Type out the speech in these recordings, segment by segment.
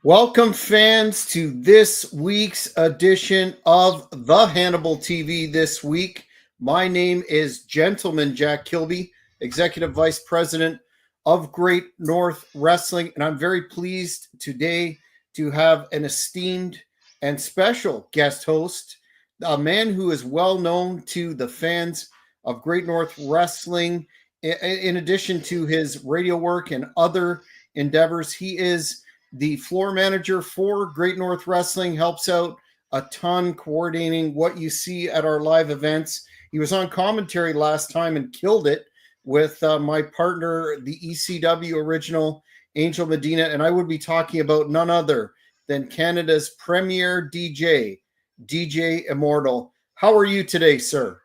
Welcome, fans, to this week's edition of the Hannibal TV This Week. My name is Gentleman Jack Kilby, Executive Vice President of Great North Wrestling, and I'm very pleased today to have an esteemed and special guest host, a man who is well known to the fans of Great North Wrestling. In addition to his radio work and other endeavors, he is the floor manager for Great North Wrestling, helps out a ton coordinating what you see at our live events. He was on commentary last time and killed it with my partner, the ECW original, Angel Medina, and I would be talking about none other than Canada's premier DJ, DJ Immortal. How are you today, sir?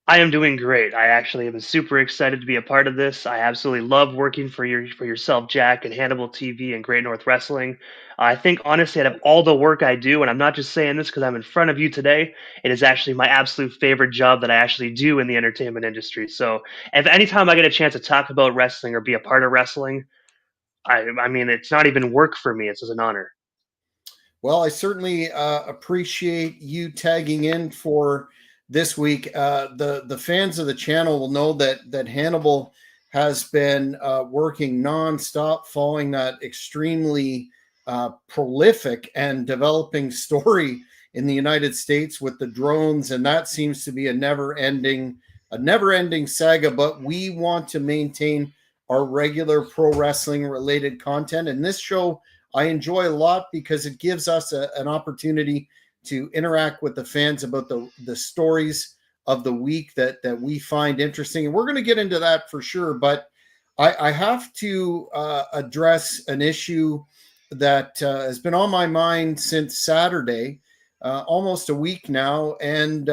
I am doing great. I actually am super excited to be a part of this. I absolutely love working for yourself, Jack, and Hannibal TV and Great North Wrestling. I think honestly, out of all the work I do, and I'm not just saying this because I'm in front of you today, it is actually my absolute favorite job that I actually do in the entertainment industry. So, if anytime I get a chance to talk about wrestling or be a part of wrestling, I mean, it's not even work for me. It's just an honor. Well, I certainly appreciate you tagging in for this week. The fans of the channel will know that Hannibal has been working nonstop, following that extremely prolific and developing story in the United States with the drones, and that seems to be a never-ending saga. But we want to maintain our regular pro wrestling related content, and this show I enjoy a lot because it gives us an opportunity to interact with the fans about the stories of the week that we find interesting. And we're going to get into that for sure. But I have to address an issue that has been on my mind since Saturday, almost a week now. And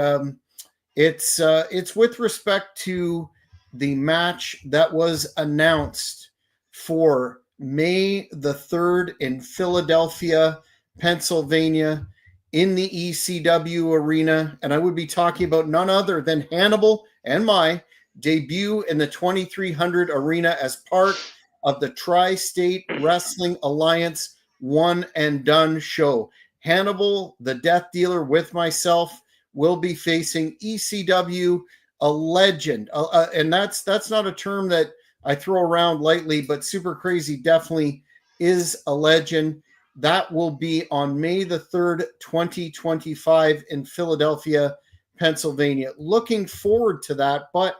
it's with respect to the match that was announced for May the 3rd in Philadelphia, Pennsylvania, in the ECW arena. And I would be talking about none other than Hannibal and my debut in the 2300 arena as part of the Tri-State Wrestling Alliance One and Done show. Hannibal, the Death Dealer, with myself, will be facing ECW, a legend. And that's not a term that I throw around lightly, but Super Crazy definitely is a legend. That will be on May the 3rd, 2025 in Philadelphia, Pennsylvania. Looking forward to that. But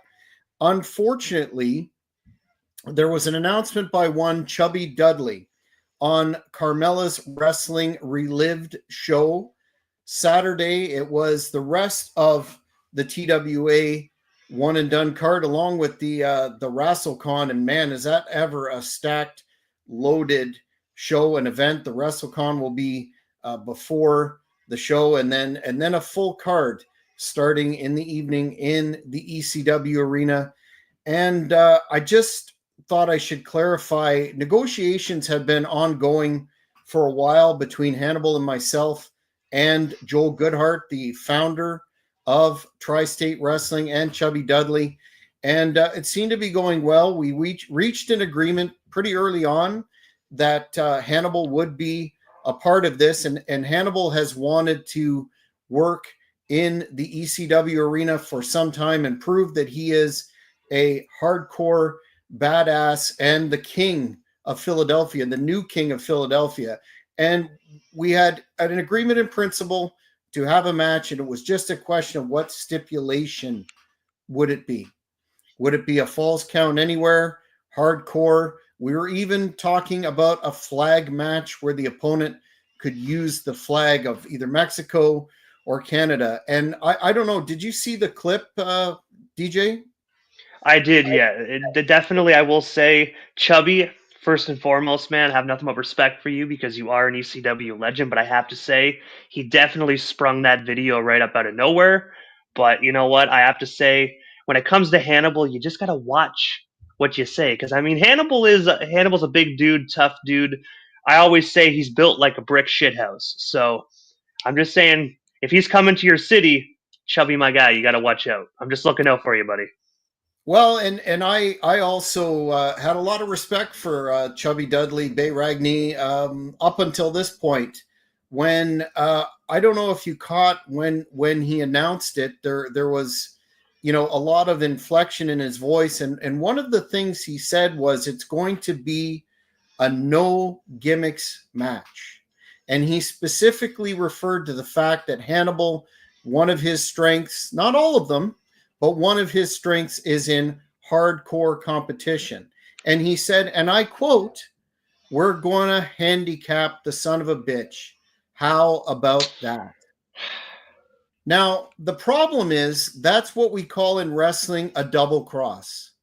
unfortunately, there was an announcement by one Chubby Dudley on Carmella's Wrestling Relived show. Saturday, it was the rest of the TWA one and done card along with the WrestleCon, and man, is that ever a stacked, loaded show and event. The WrestleCon will be before the show, and then a full card starting in the evening in the ECW arena. And I just thought I should clarify, negotiations have been ongoing for a while between Hannibal and myself and Joel Goodhart, the founder of Tri-State Wrestling, and Chubby Dudley. And it seemed to be going well. We reached an agreement pretty early on that Hannibal would be a part of this. And Hannibal has wanted to work in the ECW arena for some time and prove that he is a hardcore badass and the king of Philadelphia, the new king of Philadelphia. And we had an agreement in principle to have a match, and it was just a question of what stipulation would it be. Would it be a falls count anywhere, hardcore? We were even talking about a flag match where the opponent could use the flag of either Mexico or Canada. And I don't know, did you see the clip, DJ? I did, yeah. Definitely, I will say, Chubby, first and foremost, man, I have nothing but respect for you because you are an ECW legend. But I have to say, he definitely sprung that video right up out of nowhere. But you know what? I have to say, when it comes to Hannibal, you just gotta watch what you say because I mean, Hannibal's a big dude, tough dude. I always say he's built like a brick shithouse. So I'm just saying, if he's coming to your city, Chubby, my guy, you gotta watch out. I'm just looking out for you, buddy. Well, and I also had a lot of respect for Chubby Dudley, Bay Ragney, up until this point. When I don't know if you caught when he announced it, there was, a lot of inflection in his voice, and one of the things he said was it's going to be a no gimmicks match. And he specifically referred to the fact that Hannibal, one of his strengths, not all of them, but one of his strengths is in hardcore competition. And he said, and I quote, "We're going to handicap the son of a bitch. How about that?" Now, the problem is that's what we call in wrestling a double cross.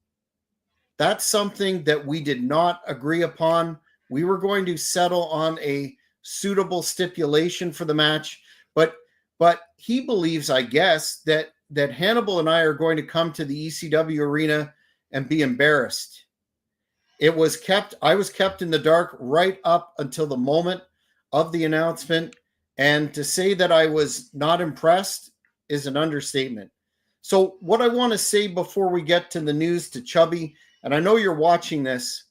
That's something that we did not agree upon. We were going to settle on a suitable stipulation for the match, but he believes, I guess, that Hannibal and I are going to come to the ECW arena and be embarrassed. I was kept in the dark right up until the moment of the announcement, and to say that I was not impressed is an understatement. So what I want to say before we get to the news to Chubby, and I know you're watching this,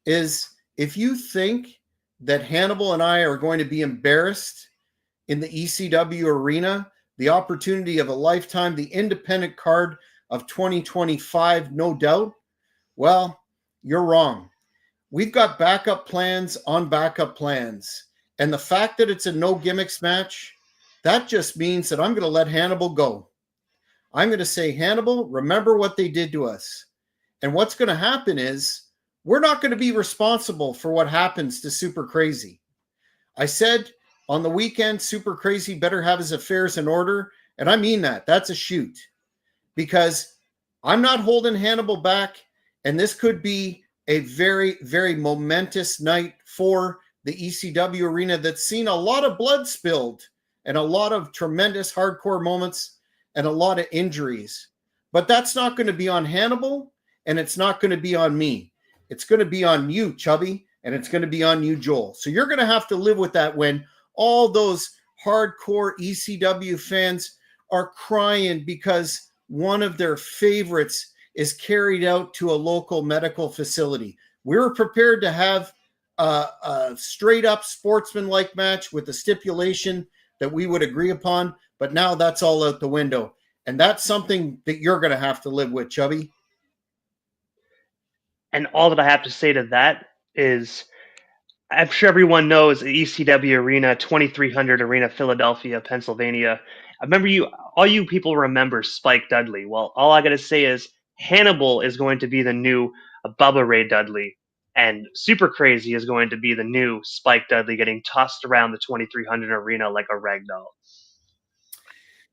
is if you think that Hannibal and I are going to be embarrassed in the ECW arena, the opportunity of a lifetime, the independent card of 2025, no doubt, well, you're wrong. We've got backup plans on backup plans. And the fact that it's a no gimmicks match, that just means that I'm going to let Hannibal go. I'm going to say, Hannibal, remember what they did to us. And what's going to happen is we're not going to be responsible for what happens to Super Crazy. I said on the weekend, Super Crazy better have his affairs in order. And I mean that. That's a shoot. Because I'm not holding Hannibal back. And this could be a very, very momentous night for the ECW arena that's seen a lot of blood spilled and a lot of tremendous hardcore moments and a lot of injuries. But that's not going to be on Hannibal, and it's not going to be on me. It's going to be on you, Chubby, and it's going to be on you, Joel. So you're going to have to live with that when all those hardcore ECW fans are crying because one of their favorites is carried out to a local medical facility. We were prepared to have a straight up sportsman-like match with a stipulation that we would agree upon, but now that's all out the window. And that's something that you're going to have to live with, Chubby. And all that I have to say to that is I'm sure everyone knows the ECW Arena, 2300 Arena, Philadelphia, Pennsylvania. I remember all you people remember Spike Dudley. Well, all I got to say is Hannibal is going to be the new Bubba Ray Dudley, and Super Crazy is going to be the new Spike Dudley getting tossed around the 2300 Arena like a rag doll.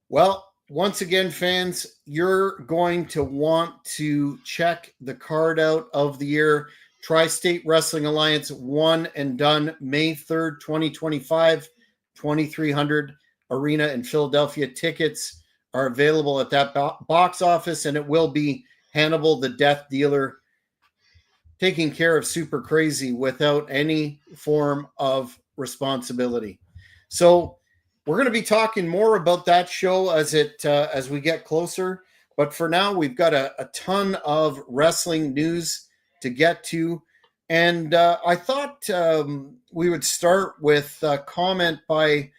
Well, once again, fans, you're going to want to check the card out of the year. Tri-State Wrestling Alliance One and Done, May 3rd, 2025, 2300 Arena in Philadelphia. Tickets are available at that box office, and it will be Hannibal the Death Dealer taking care of Super Crazy without any form of responsibility. So we're going to be talking more about that show as we get closer. But for now, we've got a ton of wrestling news to get to. And I thought we would start with a comment by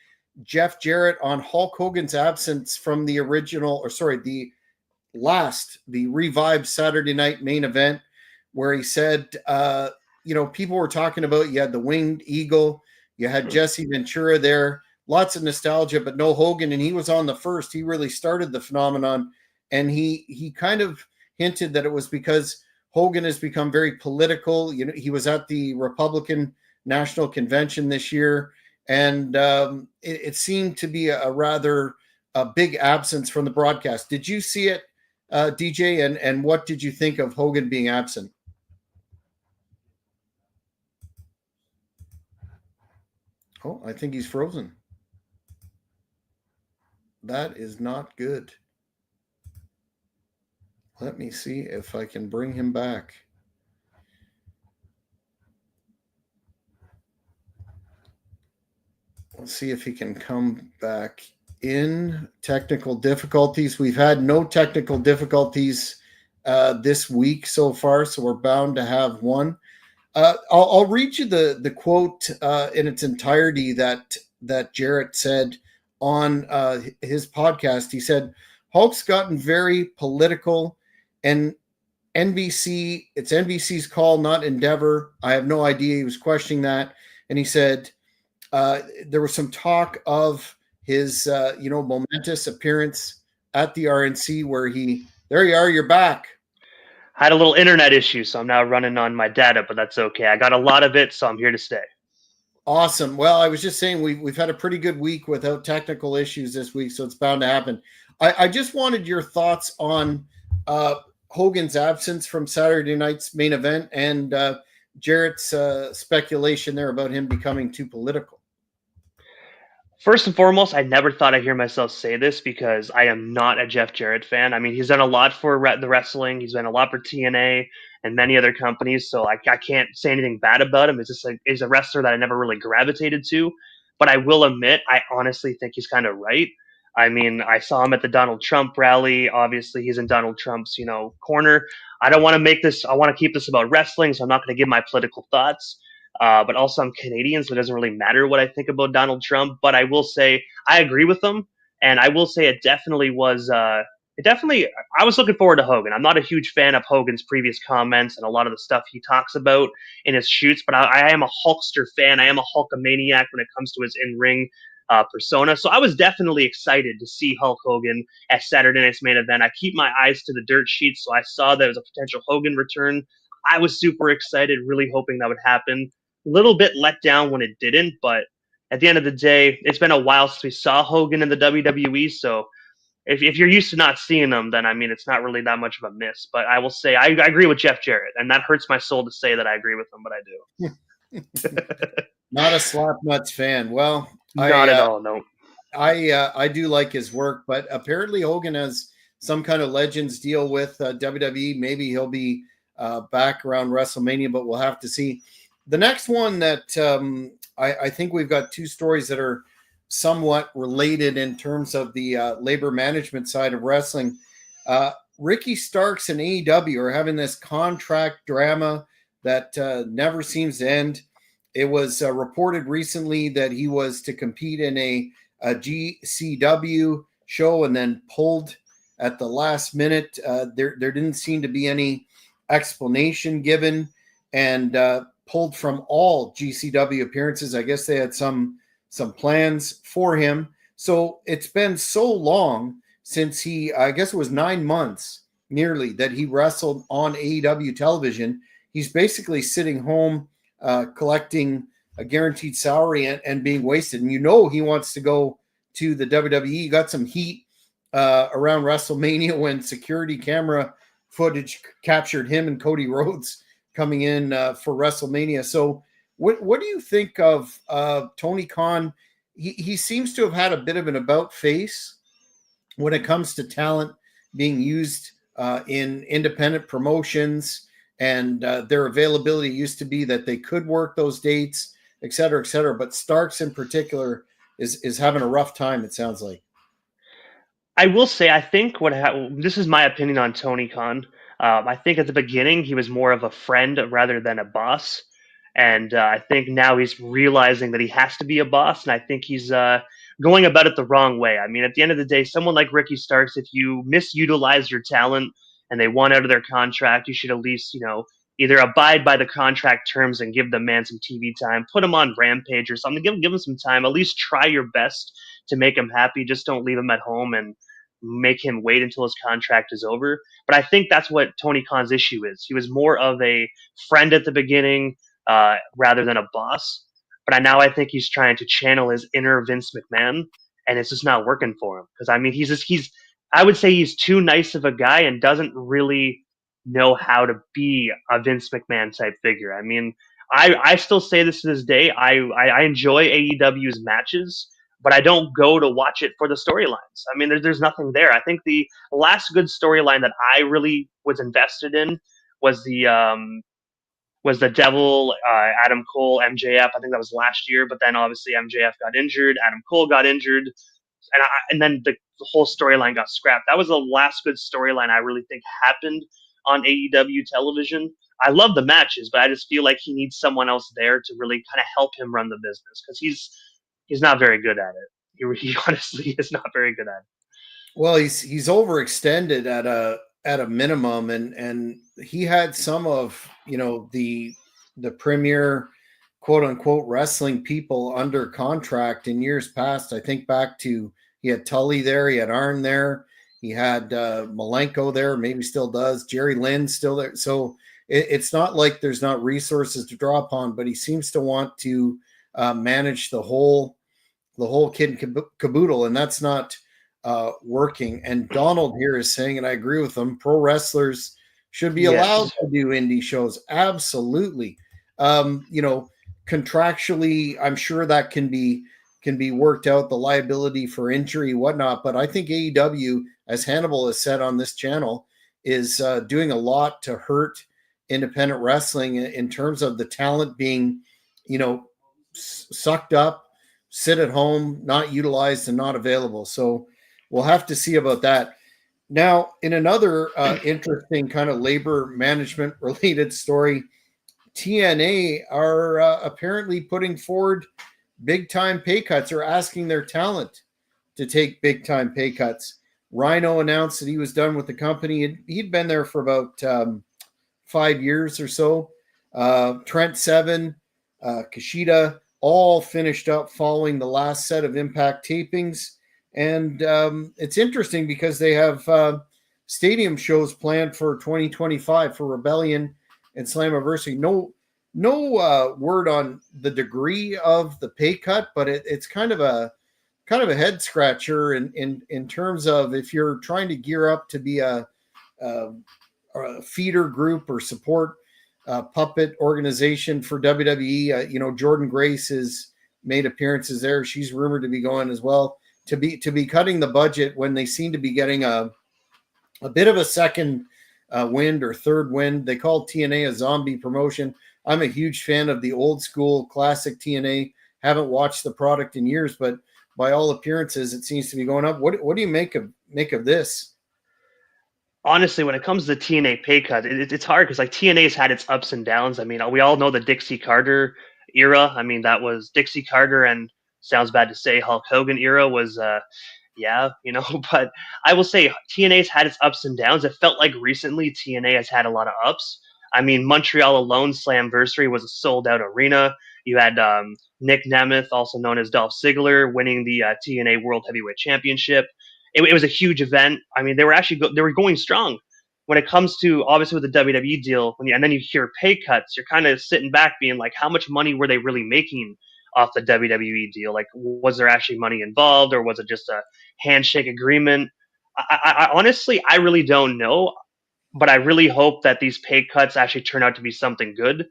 Jeff Jarrett on Hulk Hogan's absence from the Revive Saturday Night main event, where he said, people were talking about, you had the Winged Eagle, you had Jesse Ventura there, lots of nostalgia, but no Hogan. And he was on the first. He really started the phenomenon. And he kind of hinted that it was because Hogan has become very political. He was at the Republican National Convention this year, and it seemed to be a rather big absence from the broadcast. Did you see it, DJ? And what did you think of Hogan being absent? Oh, I think he's frozen. That is not good. Let me see if I can bring him back. Let's see if he can come back in. Technical difficulties. We've had no technical difficulties this week so far, so we're bound to have one. I'll read you the quote in its entirety that Jarrett said on his podcast. He said, "Hulk's gotten very political, and it's NBC's call, not Endeavor. I have no idea." He was questioning that, and he said there was some talk of his momentous appearance at the RNC where he there you are, you're back. I had a little internet issue, so I'm now running on my data, but that's okay. I got a lot of it, so I'm here to stay. Awesome. Well, I was just saying we've had a pretty good week without technical issues this week, so it's bound to happen. I just wanted your thoughts on Hogan's absence from Saturday night's main event and Jarrett's speculation there about him becoming too political. First and foremost, I never thought I'd hear myself say this because I am not a Jeff Jarrett fan. I mean, he's done a lot for the wrestling. He's done a lot for TNA and many other companies, so I can't say anything bad about him. It's just like he's a wrestler that I never really gravitated to. But I will admit, I honestly think he's kind of right. I mean, I saw him at the Donald Trump rally. Obviously, he's in Donald Trump's corner. I don't want to make this. I want to keep this about wrestling, so I'm not going to give my political thoughts. But also, I'm Canadian, so it doesn't really matter what I think about Donald Trump. But I will say I agree with him, and I will say it definitely was. It definitely. I was looking forward to Hogan. I'm not a huge fan of Hogan's previous comments and a lot of the stuff he talks about in his shoots, but I am a Hulkster fan. I am a Hulkamaniac when it comes to his in-ring persona. So I was definitely excited to see Hulk Hogan at Saturday Night's main event. I keep my eyes to the dirt sheets, so I saw there was a potential Hogan return. I was super excited, really hoping that would happen. Little bit let down when it didn't, but at the end of the day, it's been a while since we saw Hogan in the WWE. So if you're used to not seeing them, then I mean, it's not really that much of a miss. But I will say I agree with Jeff Jarrett, and that hurts my soul to say that I agree with him, but I do. Not a Slapnuts fan. Well, Not at all, no. I do like his work, but apparently Hogan has some kind of Legends deal with WWE. Maybe he'll be back around WrestleMania, but we'll have to see. The next one that I think we've got two stories that are somewhat related in terms of the labor management side of wrestling. Ricky Starks and AEW are having this contract drama that never seems to end. It was reported recently that he was to compete in a GCW show and then pulled at the last minute. There didn't seem to be any explanation given, and pulled from all GCW appearances. I guess they had some plans for him. So it's been so long since I guess it was 9 months nearly that he wrestled on AEW television. He's basically sitting home collecting a guaranteed salary and being wasted. And he wants to go to the WWE. He got some heat around WrestleMania when security camera footage captured him and Cody Rhodes coming in for WrestleMania. So what do you think of Tony Khan? He seems to have had a bit of an about face when it comes to talent being used in independent promotions, and their availability used to be that they could work those dates, et cetera, et cetera. But Starks in particular is having a rough time, it sounds like. I will say, I think this is my opinion on Tony Khan. I think at the beginning he was more of a friend rather than a boss, and I think now he's realizing that he has to be a boss, and I think he's going about it the wrong way. I mean, at the end of the day, someone like Ricky Starks, if you misutilize your talent and they want out of their contract, you should at least either abide by the contract terms and give the man some TV time, put him on Rampage or something, give him some time, at least try your best to make him happy. Just don't leave him at home and make him wait until his contract is over. But I think that's what Tony Khan's issue is. He was more of a friend at the beginning rather than a boss. But now I think he's trying to channel his inner Vince McMahon, and it's just not working for him. Because I mean, he's I would say he's too nice of a guy and doesn't really know how to be a Vince McMahon type figure. I mean, I still say this to this day. I enjoy AEW's matches, but I don't go to watch it for the storylines. I mean, there's nothing there. I think the last good storyline that I really was invested in was the Devil, Adam Cole, MJF. I think that was last year, but then obviously MJF got injured, Adam Cole got injured, and then the whole storyline got scrapped. That was the last good storyline I really think happened on AEW television. I love the matches, but I just feel like he needs someone else there to really kind of help him run the business because he's not very good at it. He honestly is not very good at it. Well, he's overextended at a minimum, and he had some of the premier quote unquote wrestling people under contract in years past. I think back to he had Tully there, he had Arn there, he had Malenko there, maybe still does. Jerry Lynn still there. So it's not like there's not resources to draw upon, but he seems to want to manage the whole kid and caboodle, and that's not working. And Donald here is saying, and I agree with him, pro wrestlers should be allowed Yes. to do indie shows. Absolutely. You know, contractually, I'm sure that can be worked out, the liability for injury, whatnot. But I think AEW, as Hannibal has said on this channel, is doing a lot to hurt independent wrestling in terms of the talent being, sucked up, sit at home, not utilized, and not available. So we'll have to see about that. Now, in another interesting kind of labor management related story, TNA are apparently putting forward big time pay cuts or asking their talent to take big time pay cuts. Rhino announced that he was done with the company. He'd been there for about 5 years or so. Trent Seven, Kushida, all finished up following the last set of Impact tapings. And it's interesting because they have stadium shows planned for 2025 for Rebellion and Slammiversary. No word on the degree of the pay cut, but it's kind of a head scratcher in terms of if you're trying to gear up to be a feeder group or support puppet organization for WWE. Jordan Grace has made appearances there. She's rumored to be going as well. To be cutting the budget when they seem to be getting a bit of a second wind or third wind. They call TNA a zombie promotion. I'm a huge fan of the old school classic TNA. Haven't watched the product in years, but by all appearances, it seems to be going up. What do you make of this? Honestly, when it comes to TNA pay cut, it's hard because like TNA's had its ups and downs. I mean, we all know the Dixie Carter era. I mean, that was Dixie Carter, and sounds bad to say, Hulk Hogan era was yeah, but I will say TNA's had its ups and downs. It felt like recently TNA has had a lot of ups. I mean, Montreal alone, Slamversary was a sold out arena. You had Nick Nemeth, also known as Dolph Ziggler, winning the TNA World Heavyweight Championship. It was a huge event. I mean, they were actually they were going strong. When it comes to obviously with the WWE deal, and then you hear pay cuts, you're kind of sitting back being like, how much money were they really making off the WWE deal? Like, was there actually money involved, or was it just a handshake agreement? I honestly, I really don't know, but I really hope that these pay cuts actually turn out to be something good.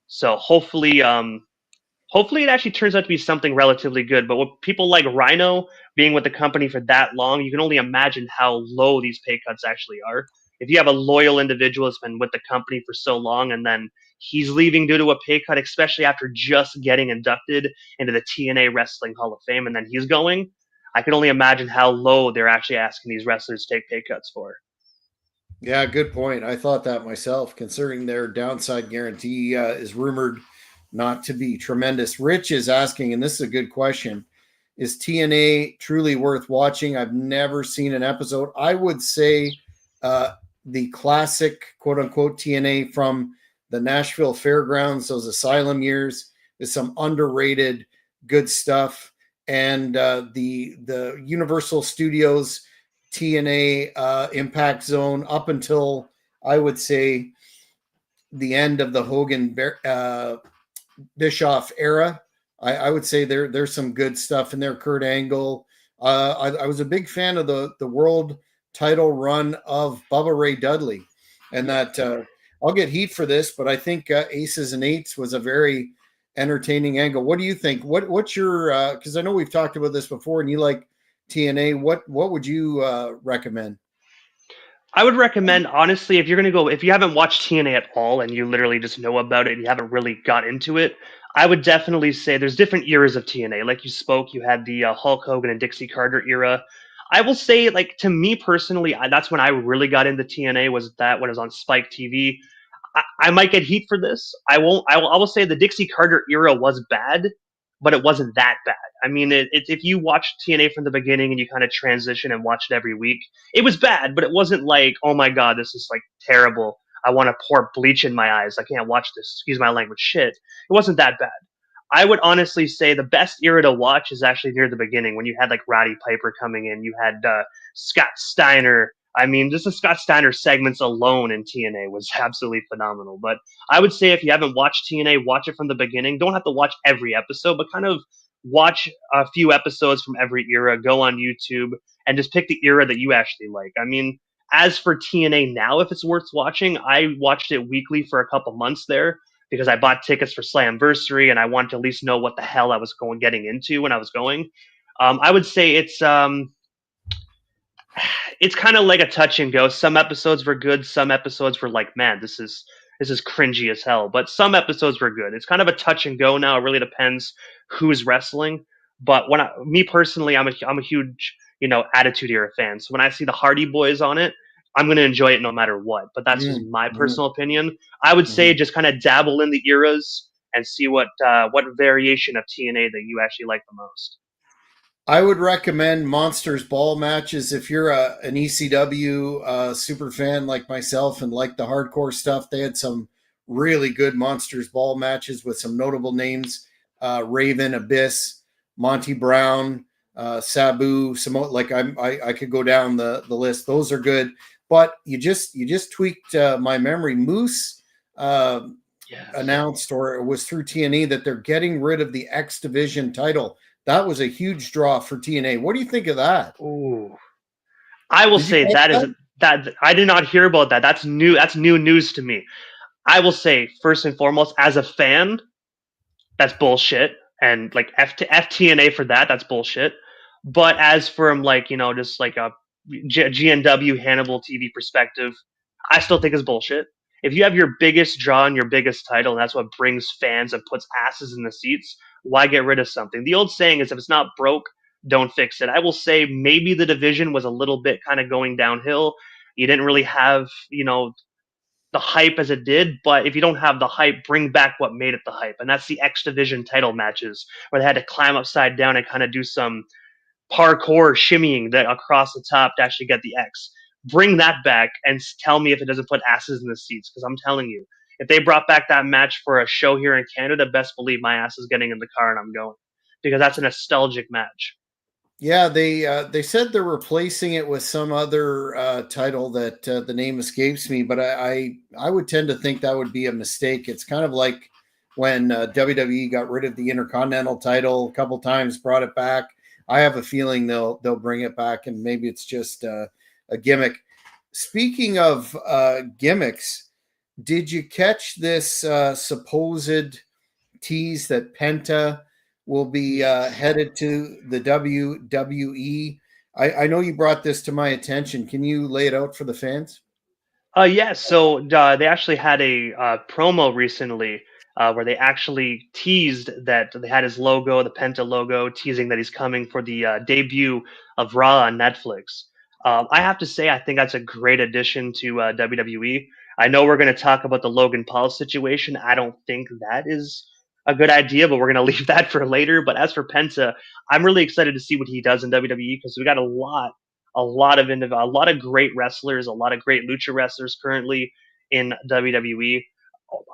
So hopefully it actually turns out to be something relatively good. But with people like Rhino being with the company for that long, you can only imagine how low these pay cuts actually are. If you have a loyal individual that's been with the company for so long and then he's leaving due to a pay cut, especially after just getting inducted into the TNA Wrestling Hall of Fame and then he's going, I can only imagine how low they're actually asking these wrestlers to take pay cuts for. Yeah, good point. I thought that myself, considering their downside guarantee is rumored not to be tremendous. Rich is asking, and this is a good question: is TNA truly worth watching? I've never seen an episode. I would say the classic quote unquote TNA from the Nashville Fairgrounds, those Asylum years, is some underrated good stuff. And the Universal Studios TNA Impact Zone up until I would say the end of the Hogan Bischoff era. I would say there's some good stuff in there. Kurt Angle. I was a big fan of the world title run of Bubba Ray Dudley, and that I'll get heat for this, but I think Aces and Eights was a very entertaining angle. What do you think? What's your? Because I know we've talked about this before, and you like TNA. What would you recommend? I would recommend, honestly, if you're going to go, if you haven't watched TNA at all and you literally just know about it and you haven't really got into it, I would definitely say there's different eras of TNA. Like you spoke, you had the Hulk Hogan and Dixie Carter era. I will say, like, to me personally, that's when I really got into TNA. Was that when it was on Spike TV? I might get heat for this. I won't. I will say the Dixie Carter era was bad, but it wasn't that bad. I mean, if you watch TNA from the beginning and you kind of transition and watch it every week, it was bad, but it wasn't like, oh my god, this is like terrible. I want to pour bleach in my eyes. I can't watch this. Excuse my language. Shit. It wasn't that bad. I would honestly say the best era to watch is actually near the beginning when you had like Roddy Piper coming in. You had Scott Steiner. I mean, just the Scott Steiner segments alone in TNA was absolutely phenomenal. But I would say if you haven't watched TNA, watch it from the beginning. Don't have to watch every episode, but kind of watch a few episodes from every era. Go on YouTube and just pick the era that you actually like. I mean, as for TNA now, if it's worth watching, I watched it weekly for a couple months there because I bought tickets for Slamversary and I wanted to at least know what the hell I was getting into when I was going. I would say it's kind of like a touch and go. Some episodes were good. Some episodes were like, man, this is cringy as hell. But some episodes were good. It's kind of a touch and go now. It really depends who's wrestling. But me personally, I'm a huge Attitude Era fan. So when I see the Hardy Boys on it, I'm going to enjoy it no matter what. But that's just my Mm-hmm. personal opinion. I would say just kind of dabble in the eras and see what variation of TNA that you actually like the most. I would recommend Monsters Ball matches if you're an ECW super fan like myself and like the hardcore stuff. They had some really good Monsters Ball matches with some notable names: Raven, Abyss, Monty Brown, Sabu. Some like I could go down the list. Those are good, but you just tweaked my memory. Moose Yes. announced, or it was through TNE, that they're getting rid of the X Division title. That was a huge draw for TNA. What do you think of that? Ooh. I will Did you say catch that is that? that I did not hear about that. That's new. That's new news to me. I will say first and foremost, as a fan, that's bullshit. And like FTNA for that, that's bullshit. But as from like just like a GNW Hannibal TV perspective, I still think it's bullshit. If you have your biggest draw and your biggest title, and that's what brings fans and puts asses in the seats, why get rid of something? The old saying is, if it's not broke, don't fix it. I will say maybe the division was a little bit kind of going downhill. You didn't really have the hype as it did, but if you don't have the hype, bring back what made it the hype. And that's the X Division title matches where they had to climb upside down and kind of do some parkour shimmying that across the top to actually get the X. Bring that back and tell me if it doesn't put asses in the seats, because I'm telling you, if they brought back that match for a show here in Canada, best believe my ass is getting in the car and I'm going, because that's a nostalgic match. Yeah, they said they're replacing it with some other title that the name escapes me, but I would tend to think that would be a mistake. It's kind of like when WWE got rid of the Intercontinental title a couple times, brought it back. I have a feeling they'll bring it back, and maybe it's just a gimmick. Speaking of gimmicks, did you catch this supposed tease that Penta will be Yes. headed to the WWE? I know you brought this to my attention. Can you lay it out for the fans? Yeah, so they actually had a promo recently where they actually teased that they had his logo, the Penta logo, teasing that he's coming for the debut of Raw on Netflix. I have to say, I think that's a great addition to WWE. I know we're going to talk about the Logan Paul situation. I don't think that is a good idea, but we're going to leave that for later. But as for Penta, I'm really excited to see what he does in WWE because we got a lot of great wrestlers, a lot of great lucha wrestlers currently in WWE.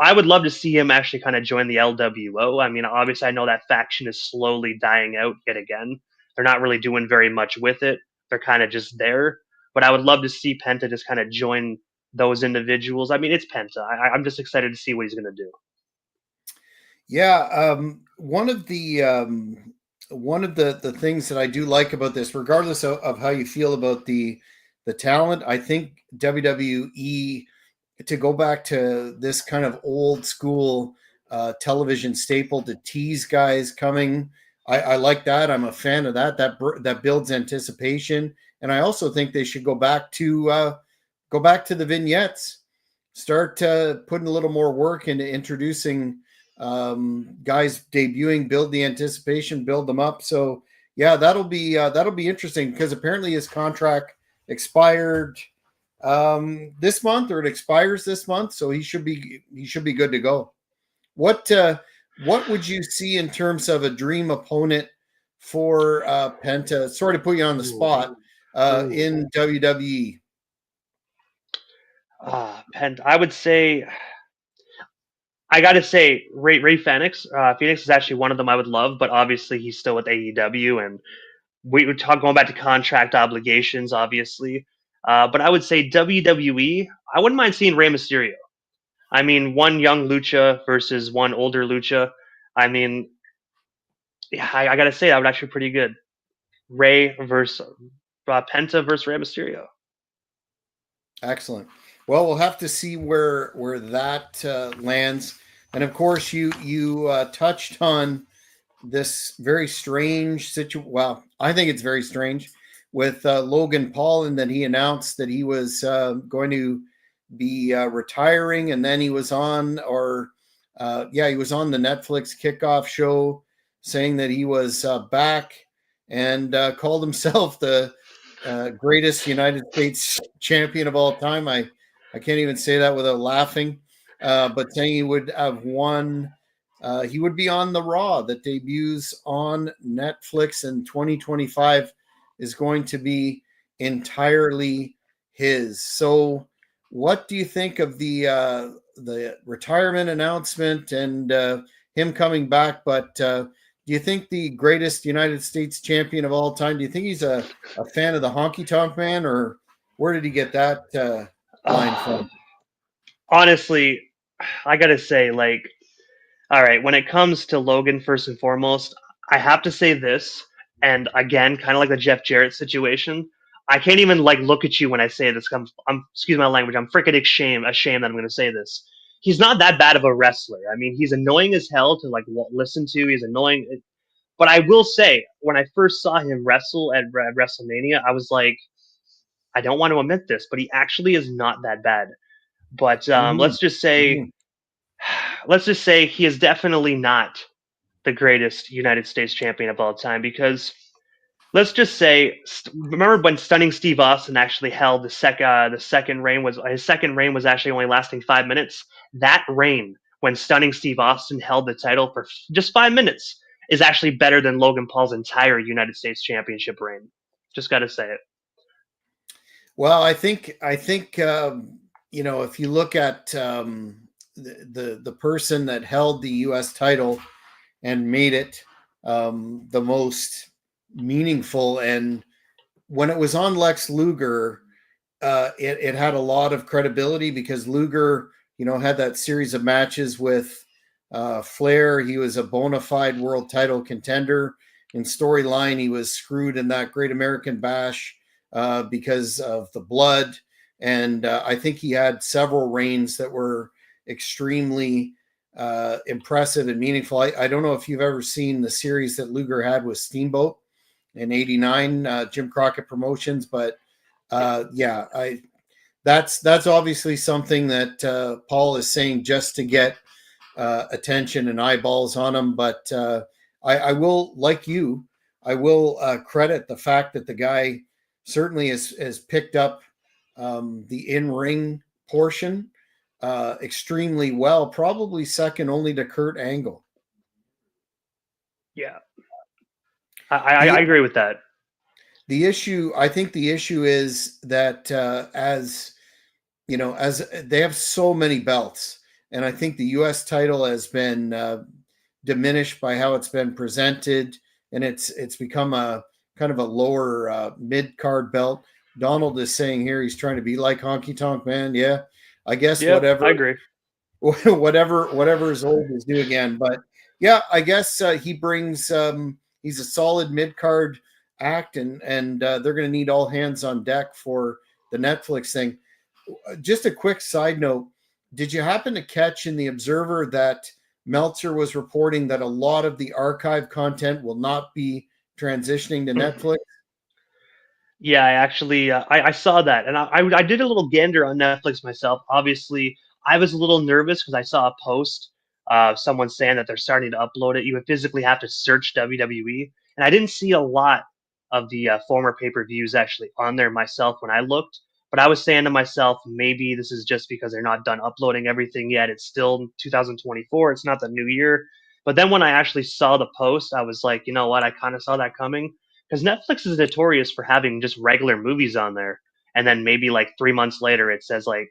I would love to see him actually kind of join the LWO. I mean, obviously, I know that faction is slowly dying out yet again. They're not really doing very much with it. They're kind of just there. But I would love to see Penta just kind of join those individuals. I mean, it's Penta. I'm just excited to see what he's going to do. Yeah, one of the things that I do like about this, regardless of how you feel about the talent, I think WWE, to go back to this kind of old school television staple, to tease guys coming. I like that. I'm a fan of that. That builds anticipation, and I also think they should go back to the vignettes. Start putting a little more work into introducing guys debuting, build the anticipation, build them up. So Yeah, that'll be interesting because apparently his contract expired this month, or it expires this month, so he should be good to go. What what would you see in terms of a dream opponent for Penta? Sorry to put you on the Ooh, spot ooh. in WWE. Pent. I would say I gotta say Ray Phoenix. Phoenix is actually one of them I would love, but obviously he's still with AEW, and we would talk going back to contract obligations, obviously. But I would say WWE. I wouldn't mind seeing Rey Mysterio. I mean, one young Lucha versus one older Lucha. I mean, yeah, I gotta say that would actually be pretty good. Ray versus Penta versus Rey Mysterio. Excellent. Well, we'll have to see where that lands. And of course, you touched on this very strange situation. Well, I think it's very strange with Logan Paul, and that he announced that he was going to be retiring, and then he was on, or yeah, he was on the Netflix kickoff show saying that he was back, and called himself the greatest United States champion of all time. I can't even say that without laughing. But saying he would have won, he would be on the Raw that debuts on Netflix in 2025 is going to be entirely his. So, what do you think of the retirement announcement and him coming back? But do you think the greatest United States champion of all time? Do you think he's a fan of the Honky Tonk Man, or where did he get that line Uh, from? honestly, I gotta say, like, all right, when it comes to Logan, first and foremost, I have to say this, and again, kind of like the Jeff Jarrett situation. I can't even like look at you when I say this. Excuse my language. I'm freaking ashamed that I'm going to say this. He's not that bad of a wrestler. I mean, he's annoying as hell to like listen to. He's annoying, but I will say, when I first saw him wrestle at WrestleMania, I was like, I don't want to admit this, but he actually is not that bad. But Mhm, mhm. let's just say he is definitely not the greatest United States champion of all time, because let's just say remember when Stunning Steve Austin actually held the second reign, was his second reign was actually only lasting 5 minutes. That reign, when Stunning Steve Austin held the title for just 5 minutes, is actually better than Logan Paul's entire United States championship reign. Just got to say it. Well, I think you know, if you look at the person that held the U.S. title and made it the most meaningful, and when it was on Lex Luger, it had a lot of credibility because Luger, you know, had that series of matches with Flair. He was a bona fide world title contender. In storyline, he was screwed in that Great American Bash because of the blood. And I think he had several reigns that were extremely impressive and meaningful. I don't know if you've ever seen the series that Luger had with Steamboat in '89, Jim Crockett Promotions, but Yep. yeah, I that's obviously something that Paul is saying just to get attention and eyeballs on him. But I will, like you, I will credit the fact that the guy certainly has picked up the in ring portion extremely well, probably second only to Kurt Angle. Yeah, I The agree with that. the issue, I think, the issue is that as you know, as they have so many belts, and I think the U.S. title has been diminished by how it's been presented, and it's become a kind of a lower mid card belt. Donald is saying here he's trying to be like Honky Tonk Man. Yeah, I guess Yep, I whatever, agree. whatever is old is new again. But yeah, I guess he brings. He's a solid mid card act, and they're going to need all hands on deck for the Netflix thing. Just a quick side note. Did you happen to catch in the Observer that Meltzer was reporting that a lot of the archive content will not be transitioning to Netflix? Yeah, I actually I saw that, and I did a little gander on Netflix myself. Obviously, I was a little nervous because I saw a post someone saying that they're starting to upload it. You would physically have to search WWE, and I didn't see a lot of the former pay-per-views actually on there myself when I looked. But I was saying to myself, maybe this is just because they're not done uploading everything yet. It's still 2024. It's not the new year. But then when I actually saw the post, I was like, you know what? I kind of saw that coming because Netflix is notorious for having just regular movies on there, and then maybe like 3 months later it says like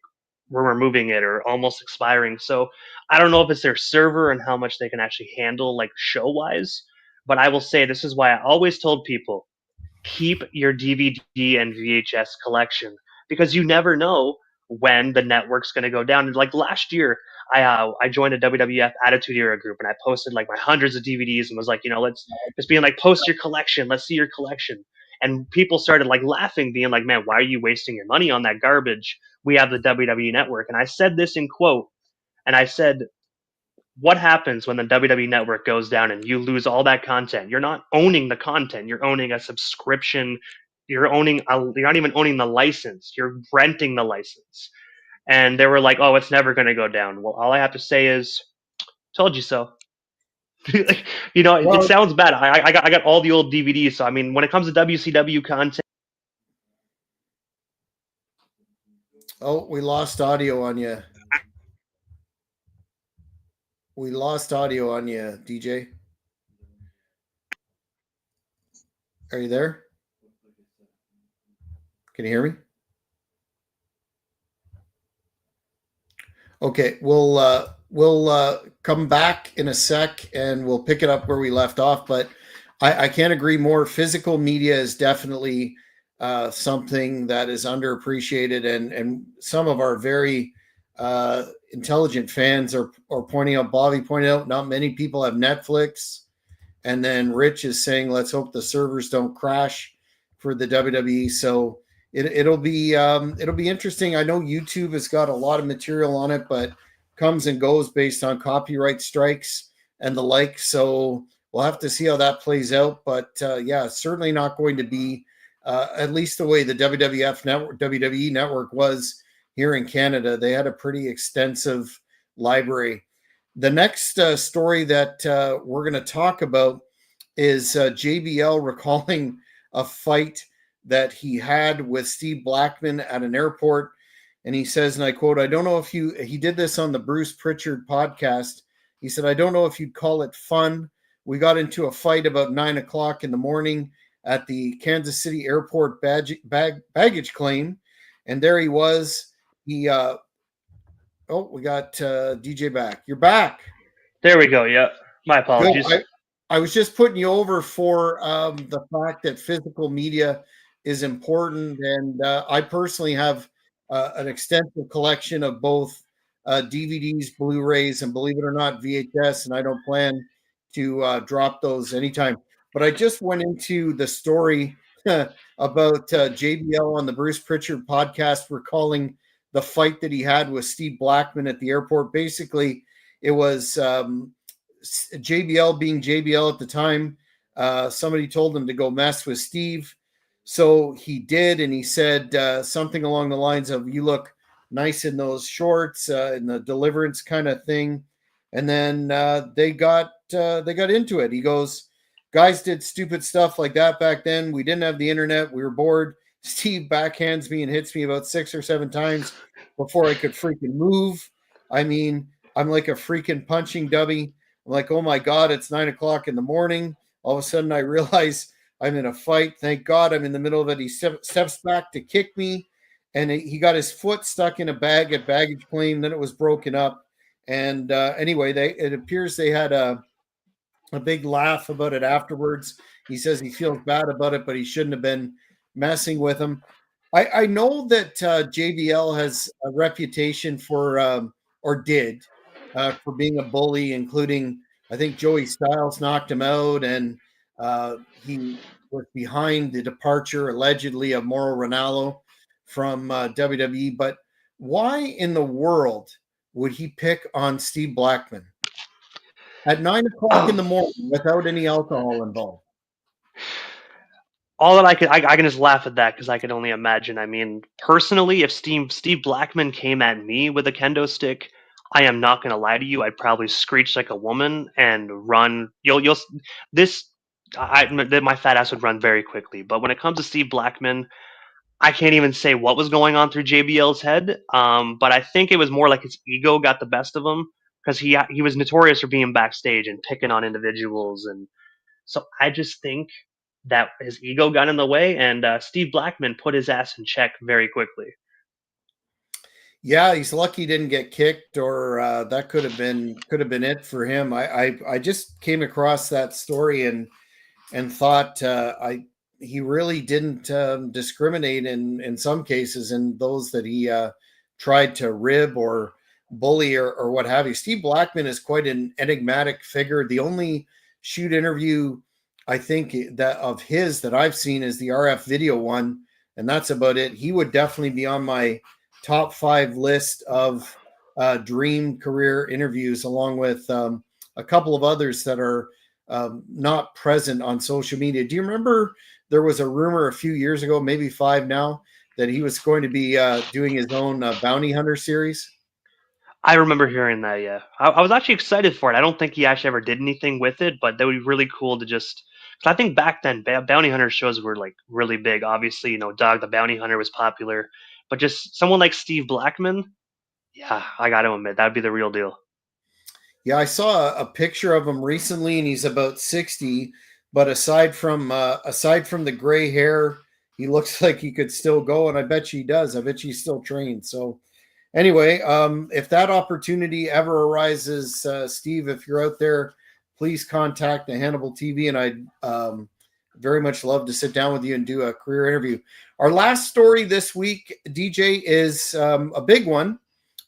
we're removing it or almost expiring. So I don't know if it's their server and how much they can actually handle like show wise. But I will say this is why I always told people keep your DVD and VHS collection because you never know when the network's going to go down. And like last year, I joined a WWF Attitude Era group and I posted like my hundreds of DVDs and was like, you know, let's just being like post your collection, let's see your collection. And people started like laughing, being like, "Man, why are you wasting your money on that garbage? We have the WWE Network." And I said this in quote, and I said, what happens when the WWE Network goes down and you lose all that content? You're not owning the content. You're owning a subscription. You're not even owning the license. You're renting the license. And they were like, "Oh, it's never going to go down." Well, all I have to say is, "Told you so." You know, it Well, sounds bad. I got all the old DVDs. So I mean, when it comes to WCW content, oh, we lost audio on you. We lost audio on you, DJ. Are you there? Can you hear me? Okay, we'll come back in a sec and we'll pick it up where we left off. But I can't agree more. Physical media is definitely something that is underappreciated, and some of our very intelligent fans are pointing out. Bobby pointed out not many people have Netflix, and then Rich is saying, "Let's hope the servers don't crash for the WWE." So it'll be interesting. I know YouTube has got a lot of material on it, but comes and goes based on copyright strikes and the like. So we'll have to see how that plays out. But yeah, certainly not going to be at least the way the WWF network, WWE network was here in Canada. They had a pretty extensive library. The next story that we're going to talk about is JBL recalling a fight that he had with Steve Blackman at an airport. And he says, and I quote, "I don't know if he did this on the Bruce Pritchard podcast. He said, I don't know if you'd call it fun. We got into a fight about 9 o'clock in the morning at the Kansas City airport baggage claim. And there he was. He, we got DJ back. You're back. there we go. Yeah, my Good. apologies. I was just putting you over for the fact that physical media is important, and I personally have an extensive collection of both DVDs, Blu-rays, and believe it or not, VHS. And I don't plan to drop those anytime. But I just went into the story about JBL on the Bruce Pritchard podcast, recalling the fight that he had with Steve Blackman at the airport. Basically, it was. JBL being JBL at the time, somebody told him to go mess with Steve. So he did, and he said something along the lines of, "You look nice in those shorts," in the deliverance kind of thing. And then they got into it. He goes, "Guys did stupid stuff like that back then. We didn't have the internet. We were bored. Steve backhands me and hits me about 6 or 7 times before I could freaking move. I mean, I'm like a freaking punching dummy. I'm like, oh my God, it's 9 o'clock in the morning. All of a sudden, I realize I'm in a fight. Thank God I'm in the middle of it. He steps back to kick me, and he got his foot stuck in a bag at baggage claim. Then it was broken up. And anyway, it appears they had a big laugh about it afterwards. He says he feels bad about it, but he shouldn't have been messing with him. I know that JBL has a reputation for, or did, for being a bully, including I think Joey Styles knocked him out, and he was behind the departure allegedly of Mauro Ranallo from WWE. But why in the world would he pick on Steve Blackman at 9 o'clock in the morning without any alcohol involved? All that I can just laugh at that because I can only imagine. I mean, personally, if Steve Blackman came at me with a kendo stick, I am not going to lie to you. I'd probably screech like a woman and run. You'll this my fat ass would run very quickly. But when it comes to Steve Blackman, I can't even say what was going on through JBL's head. But I think it was more like his ego got the best of him because he was notorious for being backstage and picking on individuals, and so I just think that his ego got in the way, and Steve Blackman put his ass in check very quickly. Yeah, he's lucky he didn't get kicked, or that could have been it for him. I just came across that story and thought I he really didn't discriminate in some cases in those that he tried to rib or bully or what have you. Steve Blackman is quite an enigmatic figure. The only shoot interview I think that of his that I've seen is the RF video one, and that's about it. He would definitely be on my top 5 list of dream career interviews, along with a couple of others that are not present on social media. Do you remember there was a rumor a few years ago, maybe 5 now, that he was going to be doing his own bounty hunter series? I remember hearing that. Yeah, I was actually excited for it. I don't think he actually ever did anything with it, but that would be really cool to just. Cause I think back then bounty hunter shows were like really big. Obviously, Dog the Bounty Hunter was popular, but just someone like Steve Blackman, yeah, I got to admit that'd be the real deal. Yeah, I saw a picture of him recently, and he's about 60. But aside from the gray hair, he looks like he could still go, and I bet you he does. I bet you he's still trained. So anyway, if that opportunity ever arises, Steve, if you're out there, please contact the Hannibal TV, and I'd very much love to sit down with you and do a career interview. Our last story this week, DJ, is a big one.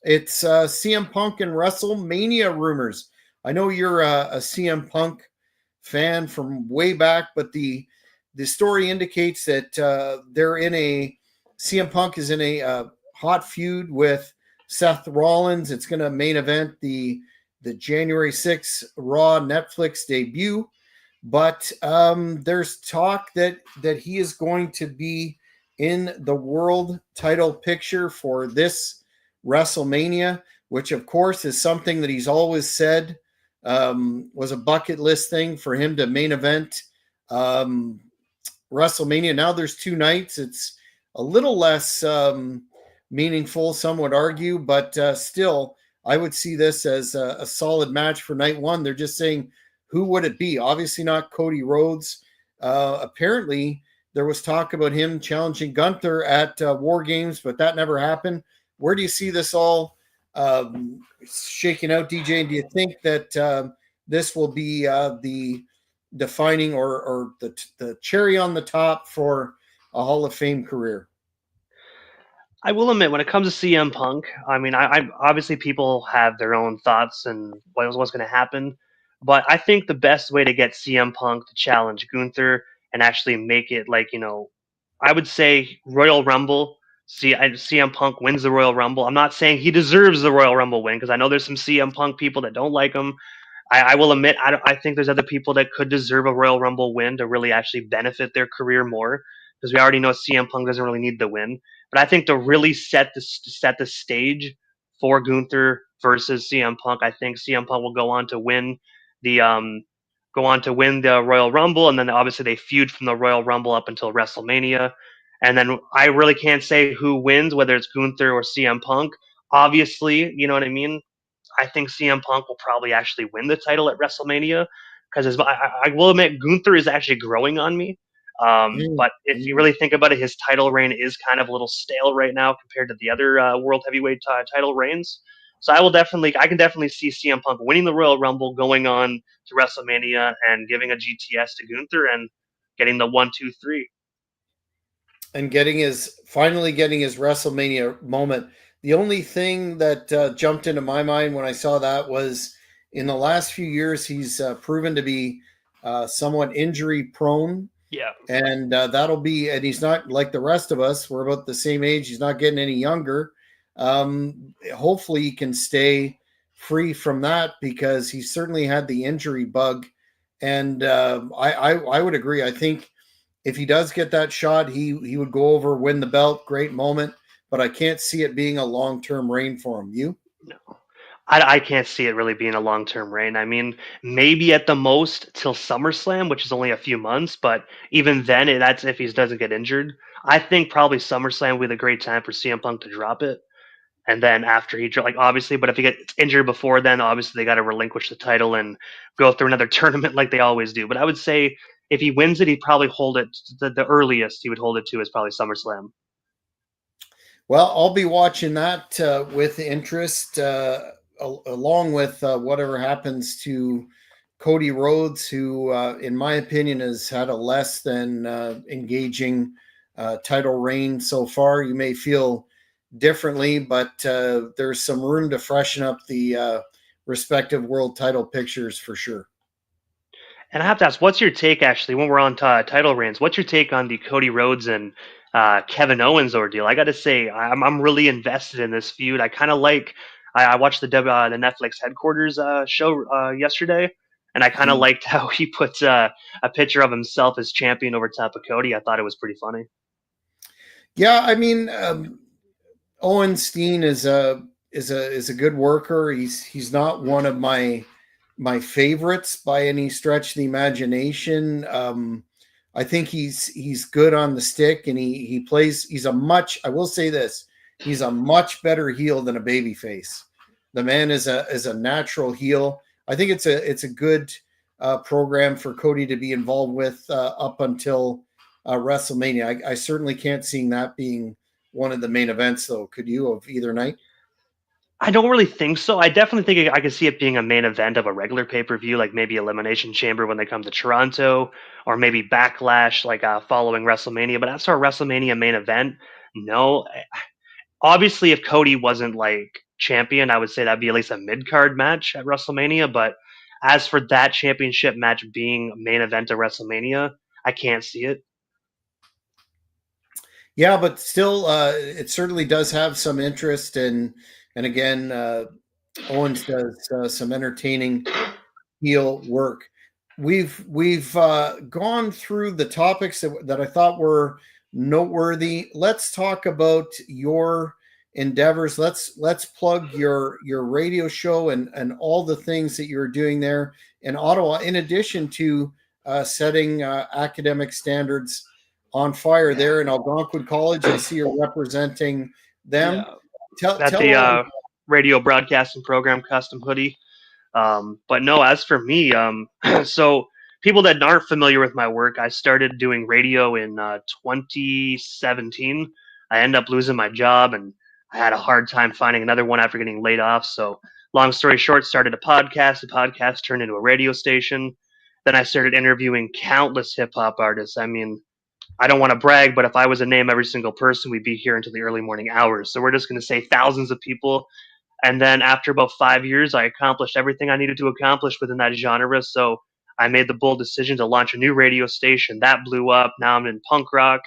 It's CM Punk and WrestleMania rumors. I know you're a CM Punk fan from way back, but the story indicates that they're in a CM Punk is in a hot feud with Seth Rollins. It's going to main event the January 6th Raw Netflix debut, but there's talk that he is going to be in the world title picture for this WrestleMania, which of course is something that he's always said was a bucket list thing for him to main event um, WrestleMania. Now there's 2 nights. It's a little less meaningful, some would argue, but still, I would see this as a solid match for night 1. They're just saying, who would it be? Obviously not Cody Rhodes. Apparently, there was talk about him challenging Gunther at War Games, but that never happened. Where do you see this all shaking out, DJ? And do you think that this will be the defining or the cherry on the top for a Hall of Fame career? I will admit, when it comes to CM Punk, I mean, I obviously people have their own thoughts and what's going to happen, but I think the best way to get CM Punk to challenge Gunther and actually make it like I would say Royal Rumble. CM Punk wins the Royal Rumble. I'm not saying he deserves the Royal Rumble win because I know there's some CM Punk people that don't like him. I will admit, I think there's other people that could deserve a Royal Rumble win to really actually benefit their career more because we already know CM Punk doesn't really need the win. But I think to really set the stage for Gunther versus CM Punk, I think CM Punk will the go on to win the Royal Rumble, and then obviously they feud from the Royal Rumble up until WrestleMania. And then I really can't say who wins, whether it's Gunther or CM Punk. Obviously, you know what I mean. I think CM Punk will probably actually win the title at WrestleMania because I will admit Gunther is actually growing on me. But if you Mm-hmm. really think about it, his title reign is kind of a little stale right now compared to the other world heavyweight title reigns. So I can definitely see CM Punk winning the Royal Rumble, going on to WrestleMania, and giving a GTS to Gunther and getting the 1, 2, 3. And finally getting his WrestleMania moment. The only thing that jumped into my mind when I saw that was in the last few years he's proven to be somewhat injury prone, Yeah, and and he's not like the rest of us. We're about the same age. He's not getting any younger. Hopefully, he can stay free from that because he certainly had the injury bug. And I would agree. I think if he does get that shot, he would go over, win the belt, great moment. But I can't see it being a long term reign for him. You? no. I can't see it really being a long term reign. I mean, maybe at the most till SummerSlam, which is only a few months, but even then, that's if he doesn't get injured. I think probably SummerSlam would be a great time for CM Punk to drop it. And then after like obviously, but if he gets injured before then, obviously they got to relinquish the title and go through another tournament like they always do. But I would say if he wins it, he'd probably hold it. The earliest he would hold it to is probably SummerSlam. Well, I'll be watching that with interest, along with whatever happens to Cody Rhodes, who, in my opinion, has had a less than engaging title reign so far. You may feel differently, but there's some room to freshen up the respective world title pictures for sure. And I have to ask, what's your take actually when we're on title reigns? What's your take on the Cody Rhodes and Kevin Owens ordeal? I got to say, I'm really invested in this feud. I kind of like. I watched the Netflix headquarters show yesterday, and I kind of Mm. liked how he put a picture of himself as champion over top of Cody. I thought it was pretty funny. Yeah, I mean, Owen Steen is a good worker. He's not one of my favorites by any stretch of the imagination. I think he's good on the stick, and he plays. He's a much. I will say this: he's a much better heel than a baby face. The man is a natural heel. I think it's a good program for Cody to be involved with up until WrestleMania. I certainly can't see that being one of the main events, though. Could you, of either night? I don't really think so. I definitely think I could see it being a main event of a regular pay per view, like maybe Elimination Chamber when they come to Toronto, or maybe Backlash, like following WrestleMania. But as for a WrestleMania main event, no. Obviously, if Cody wasn't like champion, I would say that'd be at least a mid card match at WrestleMania. But as for that championship match being main event of WrestleMania, I can't see it. Yeah, but still, it certainly does have some interest, and again, Owens does some entertaining heel work. We've gone through the topics that I thought were noteworthy. Let's talk about your endeavors. Let's plug your radio show and all the things that you're doing there in Ottawa. In addition to setting academic standards on fire there in Algonquin College, I see you're representing them. Yeah, at Tell the all. radio broadcasting program, Custom Hoodie. But no, as for me, so people that aren't familiar with my work, I started doing radio in 2017. I ended up losing my job, and I had a hard time finding another one after getting laid off. So, long story short, started a podcast. The podcast turned into a radio station. Then I started interviewing countless hip hop artists. I mean, I don't want to brag, but if I was to name every single person, we'd be here until the early morning hours. So we're just going to say thousands of people. And then after about 5 years, I accomplished everything I needed to accomplish within that genre. So I made the bold decision to launch a new radio station that blew up. Now I'm in punk rock.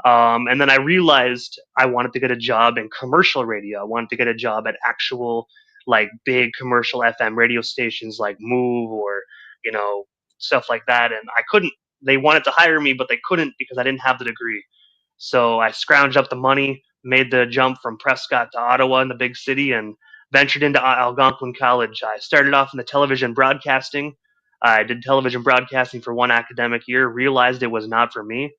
And then I realized I wanted to get a job in commercial radio. I wanted to get a job at actual, like, big commercial FM radio stations like Move or, you know, stuff like that. And I couldn't, they wanted to hire me, but they couldn't because I didn't have the degree. So I scrounged up the money, made the jump from Prescott to Ottawa in the big city, and ventured into Algonquin College. I started off in the television broadcasting. I did television broadcasting for one academic year, realized it was not for me.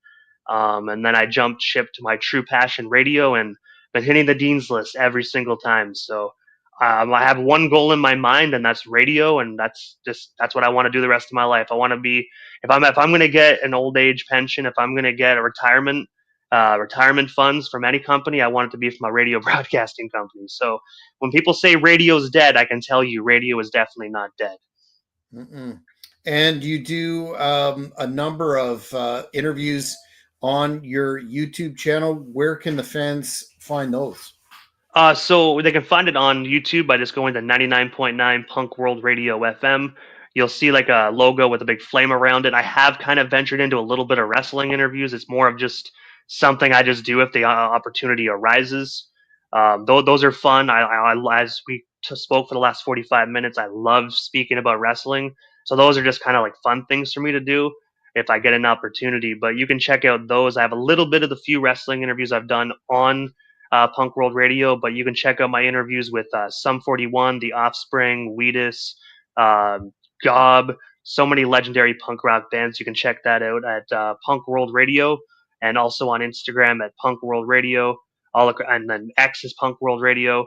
And then I jumped ship to my true passion, radio, and been hitting the dean's list every single time. So I have one goal in my mind, and that's radio, and that's what I want to do the rest of my life. I want to be if I'm going to get an old age pension, if I'm going to get a retirement funds from any company, I want it to be from a radio broadcasting company. So when people say radio's dead, I can tell you radio is definitely not dead. Mm-mm. And you do a number of interviews on your YouTube channel. Where can the fans find those? So they can find it on YouTube by just going to 99.9 Punk World Radio FM. You'll see like a logo with a big flame around it. I have kind of ventured into a little bit of wrestling interviews. It's more of just something I just do if the opportunity arises. Those are fun. As we spoke for the last 45 minutes, I love speaking about wrestling. So those are just kind of like fun things for me to do if I get an opportunity. But you can check out those. I have a little bit of the few wrestling interviews I've done on Punk World Radio, but you can check out my interviews with Sum 41, The Offspring, Wheatus, Gob, so many legendary punk rock bands. You can check that out at Punk World Radio, and also on Instagram at Punk World Radio, and then X is Punk World Radio.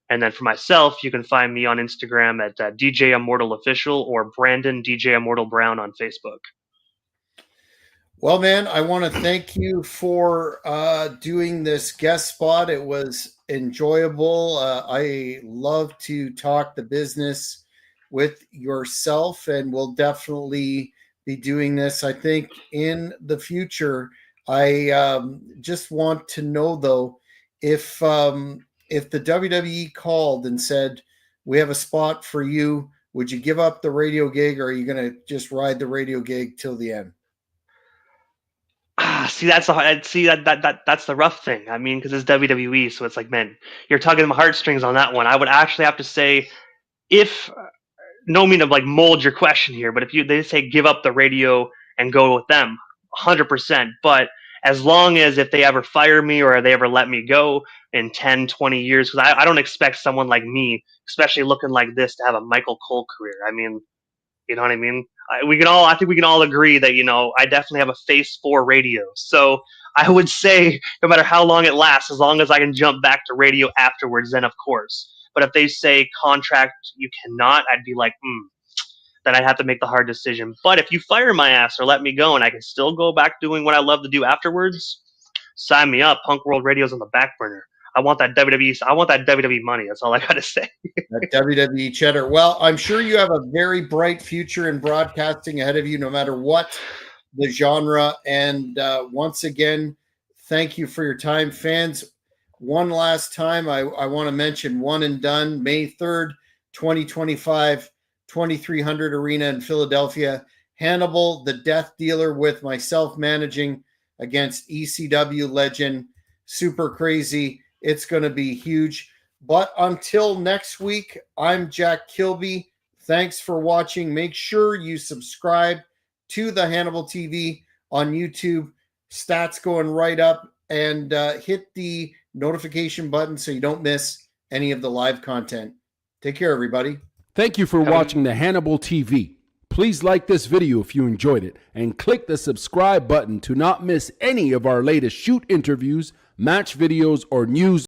And then for myself, you can find me on Instagram at DJ Immortal Official or Brandon DJ Immortal Brown on Facebook. Well, man, I want to thank you for doing this guest spot. It was enjoyable. I love to talk the business with yourself, and we'll definitely be doing this, I think, in the future. I just want to know, though, if the WWE called and said, we have a spot for you, would you give up the radio gig, or are you going to just ride the radio gig till the end? See, that's the rough thing. I mean, because it's WWE, so it's like, man, you're tugging my heartstrings on that one. I would actually have to say, if no mean to like mold your question here, but if they say give up the radio and go with them, 100%. But as long as if they ever fire me or they ever let me go in 10, 20 years, because I don't expect someone like me, especially looking like this, to have a Michael Cole career. I mean, you know what I mean? I think we can all agree that, I definitely have a face for radio. So I would say no matter how long it lasts, as long as I can jump back to radio afterwards, then of course. But if they say contract, you cannot, I'd be like, then I'd have to make the hard decision. But if you fire my ass or let me go and I can still go back doing what I love to do afterwards, sign me up. Punk World Radio's on the back burner. I want that WWE money. That's all I got to say. That WWE cheddar. Well, I'm sure you have a very bright future in broadcasting ahead of you, no matter what the genre. And once again, thank you for your time, fans. One last time, I want to mention One and Done, May 3rd, 2025, 2300 Arena in Philadelphia. Hannibal, the Death Dealer, with myself managing against ECW legend Super Crazy. It's going to be huge. But until next week, I'm Jack Kilby. Thanks for watching. Make sure you subscribe to the Hannibal TV on YouTube. Stats going right up, and hit the notification button so you don't miss any of the live content. Take care, everybody. Thank you for watching the Hannibal TV. Please like this video if you enjoyed it, and click the subscribe button to not miss any of our latest shoot interviews, match videos, or news